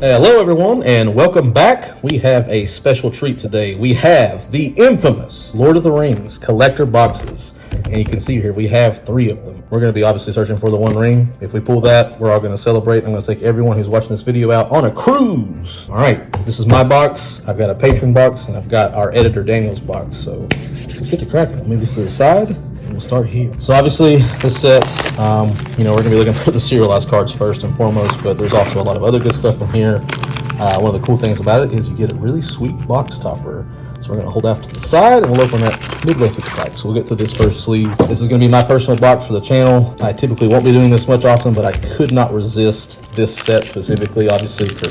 Hello everyone and welcome back. We have a special treat today. We have the infamous Lord of the Rings collector boxes. And you can see here we have 3 of them. We're going to be obviously searching for the One Ring. If we pull that, we're all going to celebrate. I'm going to take everyone who's watching this video out on a cruise. All right, this is my box. I've got a patron box and I've got our editor Daniel's box. So let's get to cracking. Let me move this to the side. We'll start here. So obviously this set, we're going to be looking for the serialized cards first and foremost, but there's also a lot of other good stuff in here. One of the cool things about it is you get a really sweet box topper. So we're going to hold that to the side and we'll open that midway through the pack. So we'll get to this first sleeve. This is going to be my personal box for the channel. I typically won't be doing this much often, but I could not resist this set specifically, obviously, for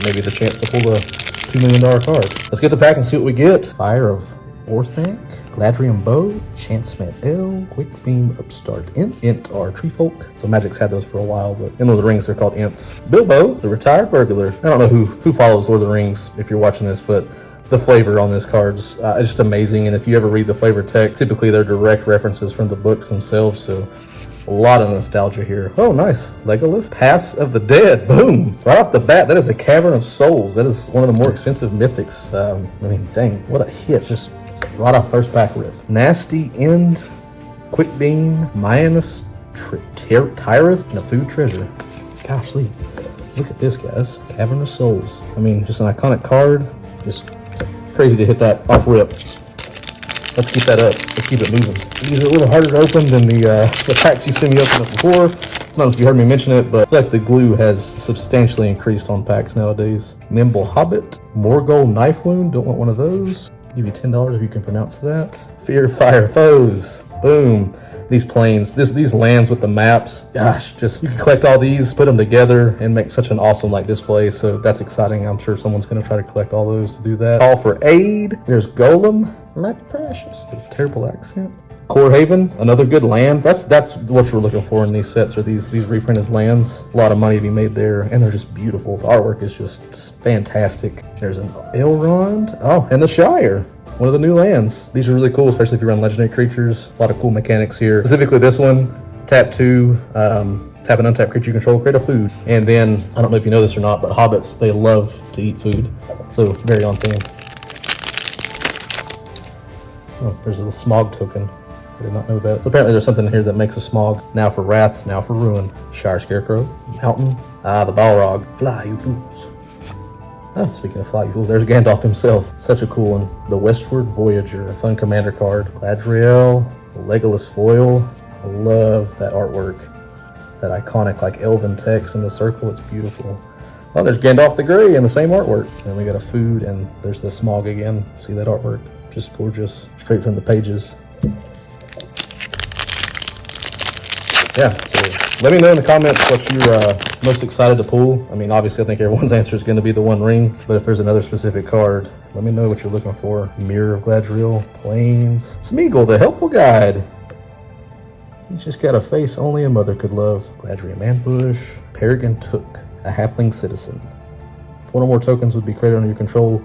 maybe the chance to pull a $2 million card. Let's get the pack and see what we get. Fire of Orthanc, Gladrium Bow, Chancement L, Quick Beam Upstart Int are Tree Folk. So Magic's had those for a while, but in Lord of the Rings they're called Ints. Bilbo, the Retired Burglar. I don't know who follows Lord of the Rings if you're watching this, but the flavor on this card's is just amazing. And if you ever read the flavor text, typically they're direct references from the books themselves. So a lot of nostalgia here. Oh, nice. Legolas. Pass of the Dead. Boom. Right off the bat, that is a Cavern of Souls. That is one of the more expensive mythics. Dang, what a hit. Just right off first pack rip. Nasty End, Quick Beam, Mayanus, Tyreth, and a Food Treasure. Gosh, look at this, guys. Cavern of Souls. Just an iconic card. Just crazy to hit that off rip. Let's keep that up. Let's keep it moving. These are a little harder to open than the packs you've seen me open up before. I don't know if you heard me mention it, but I feel like the glue has substantially increased on packs nowadays. Nimble Hobbit, Morgul Knife Wound. Don't want one of those. Give you $10 if you can pronounce that. Fear Fire Foes. Boom. These planes, these lands with the maps, gosh, just you can collect all these, put them together, and make such an awesome display. So that's exciting. I'm sure someone's going to try to collect all those to do that. Call for Aid. There's Golem. My precious. That's a terrible accent. Core Haven, another good land. That's what we're looking for in these sets, are these reprinted lands. A lot of money to be made there, and they're just beautiful. The artwork is just fantastic. There's an Elrond. Oh, and the Shire. One of the new lands. These are really cool, especially if you run legendary creatures. A lot of cool mechanics here. Specifically this one, tap 2, tap an untapped creature you control, create a food. And then, I don't know if you know this or not, but hobbits, they love to eat food. So, very on theme. Oh, there's a little smog token. I did not know that. So apparently there's something in here that makes a smog. Now for Wrath, now for Ruin. Shire Scarecrow, Mountain, the Balrog. Fly, you fools. Oh, speaking of fly, you fools, there's Gandalf himself. Such a cool one. The Westward Voyager, fun commander card. Gladriel, Legolas foil. I love that artwork. That iconic elven text in the circle, it's beautiful. Oh, there's Gandalf the Grey in the same artwork. Then we got a food, and there's the smog again. See that artwork? Just gorgeous. Straight from the pages. Yeah, so let me know in the comments what you're most excited to pull. Obviously, I think everyone's answer is going to be the One Ring, but if there's another specific card, let me know what you're looking for. Mirror of Gladriel, Plains, Smeagol, the Helpful Guide. He's just got a face only a mother could love. Gladrium Ambush, Peregrine Took, a Halfling Citizen. If one or more tokens would be created under your control,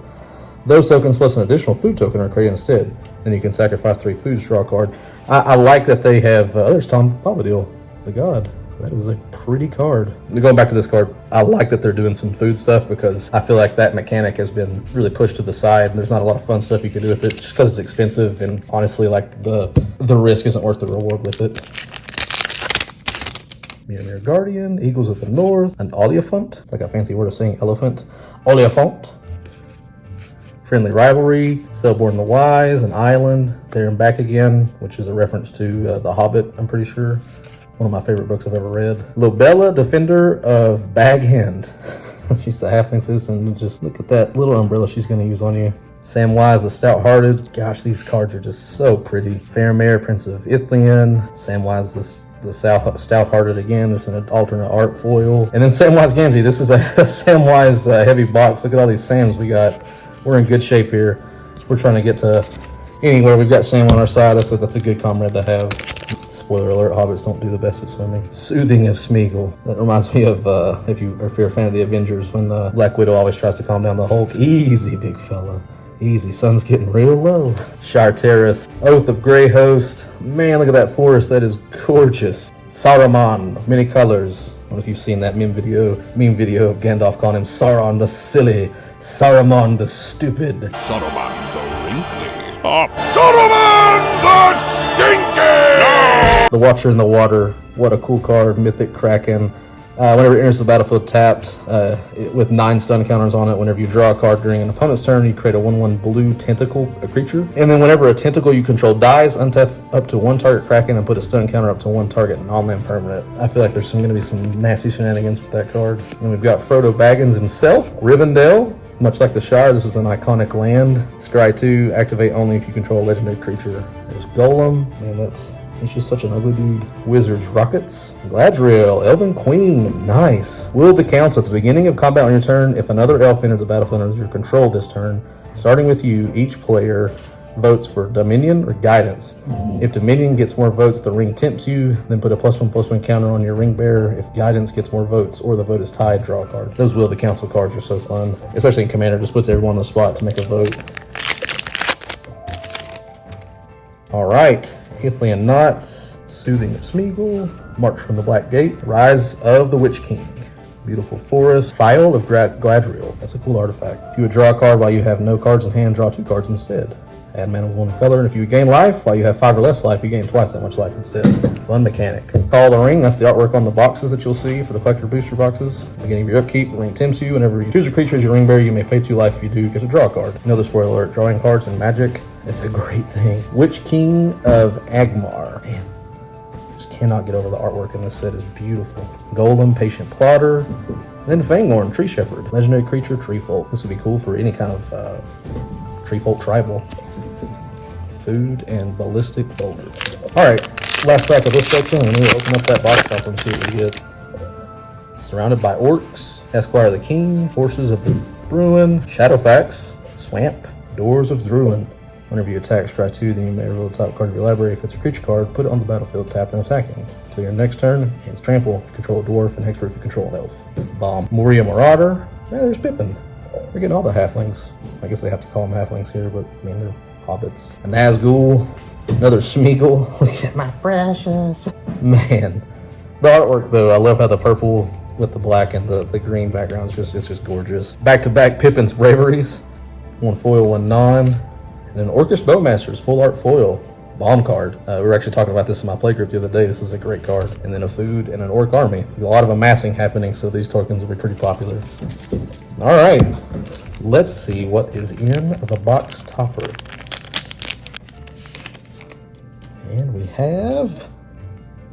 those tokens plus an additional food token are created instead. Then you can sacrifice 3 foods, draw a card. I like that they have, there's Tom Bombadil, the god. That is a pretty card. Going back to this card, I like that they're doing some food stuff because I feel like that mechanic has been really pushed to the side and there's not a lot of fun stuff you can do with it just because it's expensive, and honestly the risk isn't worth the reward with it. Mirror Guardian, Eagles of the North, an Oliphant. It's like a fancy word of saying elephant. Oliphant. Friendly Rivalry, Selborne the Wise, an Island, There and Back Again, which is a reference to The Hobbit, I'm pretty sure. One of my favorite books I've ever read. Lobella, Defender of Bag End. She's a halfling citizen. Just look at that little umbrella she's going to use on you. Samwise the Stout-Hearted. Gosh, these cards are just so pretty. Faramir, Prince of Ithilien. Samwise the Stout-Hearted again. There's an alternate art foil. And then Samwise Gamgee. This is a Samwise heavy box. Look at all these Sams we got. We're in good shape here. We're trying to get to anywhere. We've got Sam on our side. That's a good comrade to have. Spoiler alert, hobbits don't do the best at swimming. Soothing of Smeagol. That reminds me of, if you're a fan of the Avengers, when the Black Widow always tries to calm down the Hulk. Easy, big fella. Easy, sun's getting real low. Shire Terrace, Oath of Grey Host. Man, look at that forest, that is gorgeous. Saruman, many colors. know if you've seen that meme video of Gandalf calling him Sauron the silly, Saruman the stupid. Saruman the wrinkly. Saruman the stinky! No! The Watcher in the Water. What a cool card. Mythic Kraken. Whenever it enters the battlefield tapped, with 9 stun counters on it, whenever you draw a card during an opponent's turn, you create a 1/1 blue tentacle, a creature. And then whenever a tentacle you control dies, untap up to 1 target Kraken and put a stun counter up to 1 target non-land permanent. I feel like there's going to be some nasty shenanigans with that card. And we've got Frodo Baggins himself, Rivendell. Much like the Shire, this is an iconic land. Scry 2, activate only if you control a legendary creature. There's Golem, man, he's just such an ugly dude. Wizards Rockets, Gladriel, Elven Queen, nice. Will of the Council, at the beginning of combat on your turn, if another elf entered the battlefield under your control this turn, starting with you, each player votes for Dominion or Guidance. If Dominion gets more votes, the ring tempts you, then put a +1/+1 counter on your ring bearer. If Guidance gets more votes or the vote is tied, draw a card. Those Will of the Council cards are so fun, especially in Commander, just puts everyone on the spot to make a vote. All right, Hithlian Knots, Soothing of Smeagol, March from the Black Gate, Rise of the Witch King, Beautiful Forest, Phial of Gladriel. That's a cool artifact. If you would draw a card while you have no cards in hand, draw 2 cards instead. Add mana of 1 color, and if you gain life while you have 5 or less life, you gain twice that much life instead. Fun mechanic. Call the Ring, that's the artwork on the boxes that you'll see for the collector booster boxes. Beginning of your upkeep, the ring tempts you. Whenever you choose a creature as your ring bearer, you may pay 2 life. If you do, get to draw a card. Another spoiler alert, drawing cards in Magic is a great thing. Witch King of Agmar. Man, just cannot get over the artwork in this set. Is beautiful. Golem, Patient Plotter. Then Fangorn, Tree Shepherd. Legendary creature, Tree Folk. This would be cool for any kind of Tree Folk tribal. Food and Ballistic Boulder. All right, last pack of this section. We need to open up that box top and see what we get. Surrounded by Orcs, Esquire the King, Forces of the Bruin, Shadowfax, Swamp, Doors of Druin. Whenever you attack, scry 2, then you may reveal the top card of your library. If it's a creature card, put it on the battlefield, tapped and attacking. Until your next turn, hands Trample if you control a dwarf, and Hexproof if you control an elf. Bomb. Moria Marauder. Yeah, there's Pippin. We're getting all the halflings. I guess they have to call them halflings here, but I mean, they're hobbits. A Nazgul, another Smeagol. Look at my precious. Man. The artwork though, I love how the purple with the black and the green background is just gorgeous. Back-to-back Pippin's Braveries. 1 foil, 1 non. And an Orcish Bowmasters full art foil. Bomb card. We were actually talking about this in my playgroup the other day. This is a great card. And then a food and an Orc army. A lot of amassing happening, so these tokens will be pretty popular. All right. Let's see what is in the box topper. And we have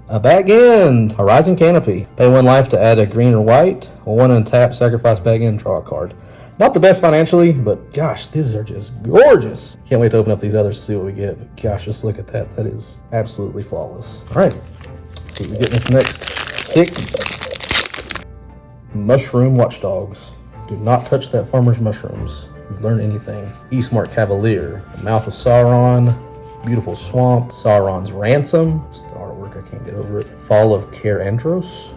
a Bag End, Horizon Canopy. Pay 1 life to add a green or white. 1 and tap, sacrifice Bag End, draw a card. Not the best financially, but gosh, these are just gorgeous. Can't wait to open up these others to see what we get. But gosh, just look at that. That is absolutely flawless. All right, let's see what we get in this next 6. Mushroom Watchdogs. Do not touch that farmer's mushrooms. If you've learned anything. Eastmark Cavalier, Mouth of Sauron, Beautiful Swamp, Sauron's Ransom. It's the artwork, I can't get over it. Fall of Caer Andros.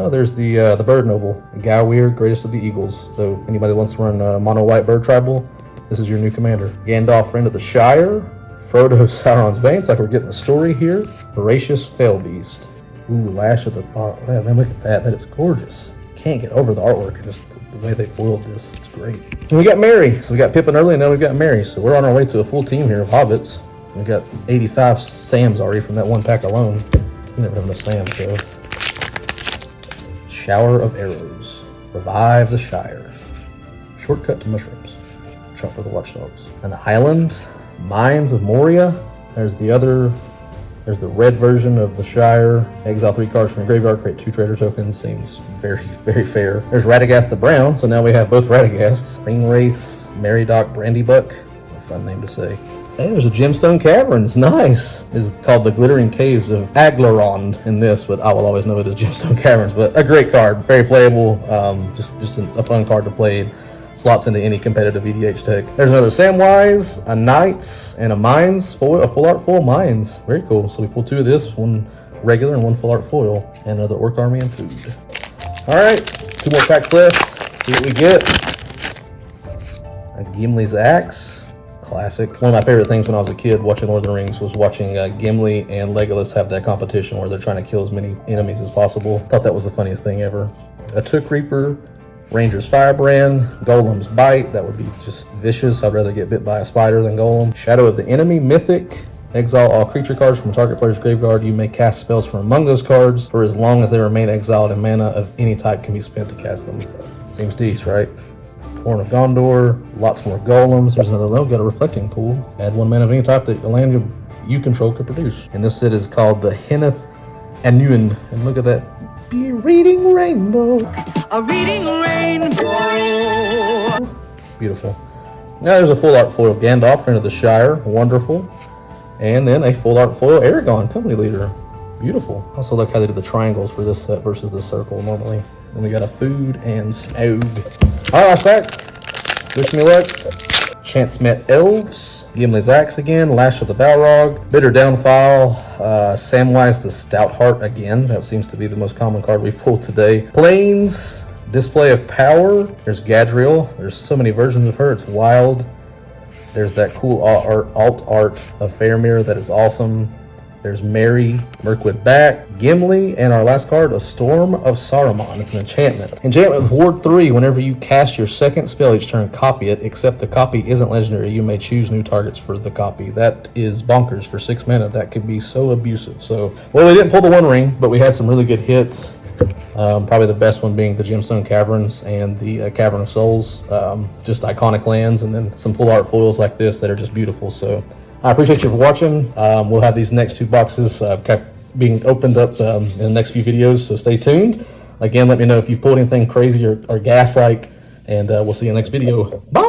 Oh, there's the Bird Noble, Gowir, Greatest of the Eagles. So anybody wants to run mono white bird tribal, this is your new commander. Gandalf, Friend of the Shire, Frodo, Sauron's Bane. It's like we're getting a story here. Voracious Fellbeast. Ooh, Lash of the man, look at that. That is gorgeous. Can't get over the artwork. Just the way they foiled this. It's great. And we got Merry. So we got Pippin early, and now we've got Merry. So we're on our way to a full team here of hobbits. We got 85 Sams already from that 1 pack alone. We never have enough Sams, though. Shower of Arrows. Revive the Shire. Shortcut to Mushrooms. Watch out for the Watchdogs. An Island. Mines of Moria. There's the red version of the Shire. Exile 3 cards from your graveyard, create 2 trader tokens. Seems very, very fair. There's Radagast the Brown, so now we have both Radagasts. Ringwraiths, Meriadoc, Brandybuck. A fun name to say. Hey, there's a Gemstone Caverns. Nice. This is called the Glittering Caves of Aglarond in this, but I will always know it as Gemstone Caverns. But a great card, very playable. Just a fun card to play. Slots into any competitive EDH deck. There's another Samwise, a Knights, and a Mines foil, a full art foil Mines. Very cool. So we pulled 2 of this, 1 regular and 1 full art foil, and another Orc army and food. All right, 2 more packs left. Let's see what we get. A Gimli's Axe. classic. One of my favorite things when I was a kid watching Lord of the Rings was watching Gimli and Legolas have that competition where they're trying to kill as many enemies as possible. Thought that was the funniest thing ever. A Took Reaper, Ranger's Firebrand, Golem's Bite, that would be just vicious. I'd rather get bit by a spider than Golem. Shadow of the Enemy, Mythic. Exile all creature cards from target player's graveyard. You may cast spells from among those cards for as long as they remain exiled, and mana of any type can be spent to cast them. Seems decent, right? Horn of Gondor, lots more golems. There's another logo, got a reflecting pool. Add 1 mana of any type that a land you control could produce. And this set is called the Hinneth Annuin. And look at that. Be reading rainbow. A reading rainbow. Beautiful. Now there's a full art foil Gandalf, Friend of the Shire. Wonderful. And then a full art foil Aragorn, Company Leader. Beautiful. Also like how they did the triangles for this set versus the circle normally. Then we got a Food and Snog. All right, last pack. Wish me luck. Chance Met Elves. Gimli's Axe again. Lash of the Balrog. Bitter Downfall. Samwise the Stoutheart again. That seems to be the most common card we've pulled today. Plains. Display of Power. There's Gadriel. There's so many versions of her. It's wild. There's that cool alt art of Faramir that is awesome. There's Mary, Mirkwood Back, Gimli, and our last card, a Storm of Saruman. It's an enchantment. Enchantment with Ward 3. Whenever you cast your second spell each turn, copy it. Except the copy isn't legendary, you may choose new targets for the copy. That is bonkers for 6 mana. That could be so abusive. So, well, we didn't pull the One Ring, but we had some really good hits. Probably the best one being the Gemstone Caverns and the Cavern of Souls. Just iconic lands, and then some full art foils like this that are just beautiful. So I appreciate you for watching. We'll have these next 2 boxes being opened up in the next few videos, so stay tuned. Again, let me know if you've pulled anything crazy or gas-like, and we'll see you in the next video. Bye!